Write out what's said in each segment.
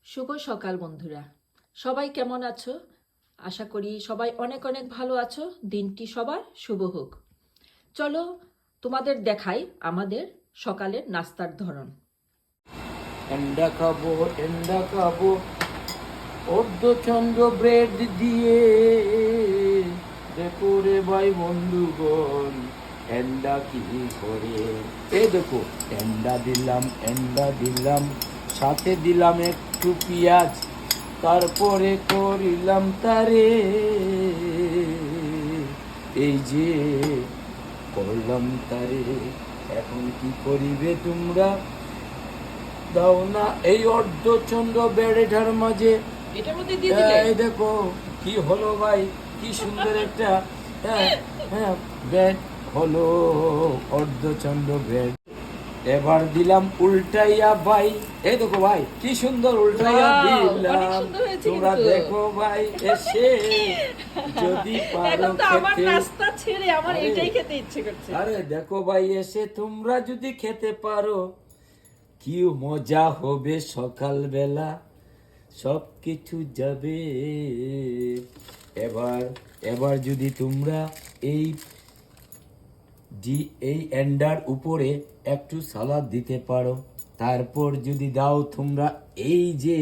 শুভ সকাল বন্ধুরা, সবাই কেমন আছো? আশা করি সবাই অনেক অনেক ভালো আছো। দিনটি সবার শুভ হোক। চলো তোমাদের দেখাই আমাদের সকালের নাস্তার ধরন। এন্ডা খাবো অর্ধচন্দ্র ব্রেড দিয়ে। দেখো রে ভাই বন্ধুগণ, এন্ডা কি করে। এই দেখো, এন্ডা দিলাম, সাথে দিলাম একটু পেঁয়াজ, তারপরে করিলাম তারে। এই যে করলাম তারে, এখন কি করিবে তোমরা? দাও না এই অর্ধচন্দ্র বেড়েটার মাঝে। এটার মধ্যে দিয়ে দিলে এই দেখো কি হলো ভাই, কি সুন্দর একটা বেড হলো, অর্ধচন্দ্র বেড। এবার দিলাম উল্টাইয়া ভাই। এই দেখো ভাই কি সুন্দর উল্টাইয়া Wow, অনেক দিলাম। সুন্দর হয়েছে তোমরা কিন্তু। দেখো ভাই এসে, যদি পারো এখন তো আমার খেতে। নাস্তা ছেড়ে আমার আরে, এটাই খেতে ইচ্ছে করছে। আরে দেখো ভাই এসে তোমরা যদি খেতে পারো, কি মজা হবে সকালবেলা, সব কিছু যাবে। এবার এবার যদি তোমরা এই এই এন্ডার উপরে একটু সালাদ দিতে পারো, তারপর যদি দাও তোমরা এই যে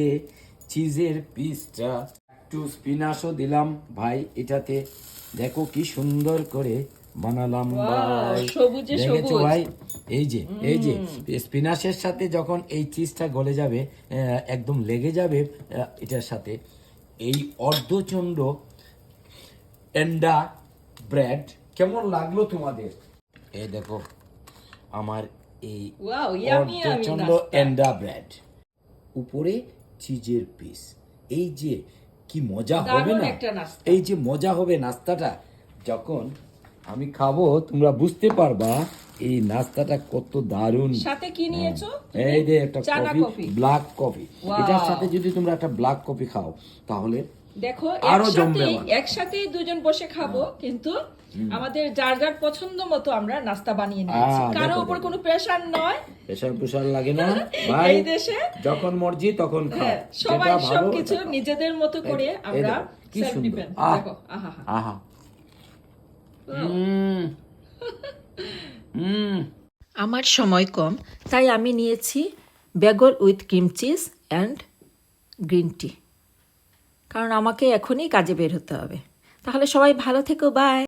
চিজের পিসটা, একটু স্পিনাশও দিলাম ভাই এটাতে। দেখো কি সুন্দর করে বানালাম ভাই, সবুজে দেখেছো সবুজ। ভাই? এই যে স্পিনাশের সাথে যখন এই চিজটা গলে যাবে, একদম লেগে যাবে এটার সাথে, এই অর্ধচন্দ্র এন্ডা ব্রেড কেমন লাগলো তোমাদের? এই দেখো আমার এই Wow, yummy, yummy অর্ধচন্দ্র নাস্তা। এন্ডা ব্রেড, উপরে চিজের পিস। এই যে কি মজা হবে দারুণ না, একটা নাস্তা। এই যে মজা হবে নাস্তাটা, যখন আমি খাবো তোমরা বুঝতে পারবা এই নাস্তাটা কত দারুণ। সাথে কি নিয়েছো? এই যে একটা চা না coffee, coffee? Black coffee. Wow. এটার সাথে যদি তোমরা একটা ব্ল্যাক কফি খাও, তাহলে দেখো আরো জমবে আমার। একসাথেই দুজন বসে খাবো, কিন্তু আমাদের যার যার পছন্দ মতো আমরা নাস্তা বানিয়ে নিয়েছি। কারো দেখো, উপর দেখো। কোনো প্রেশার নয়। প্রেশার লাগে না ভাই, এই দেশে যখন মর্জি তখন খাও। হ্যাঁ, সবাই যেটা ভালো সবকিছু ওটা খাও। নিজেদের মতো করে এই আমরা দেখো, কি সেলফ সুন্দর। ডিপেন্ড। দেখো, আহা আহা। হুম। আমার সময় কম, তাই আমি নিয়েছি bagel with cream cheese and green tea, কারণ আমাকে এখনই কাজে বের হতে হবে। তাহলে সবাই ভালো থেকো, বাই।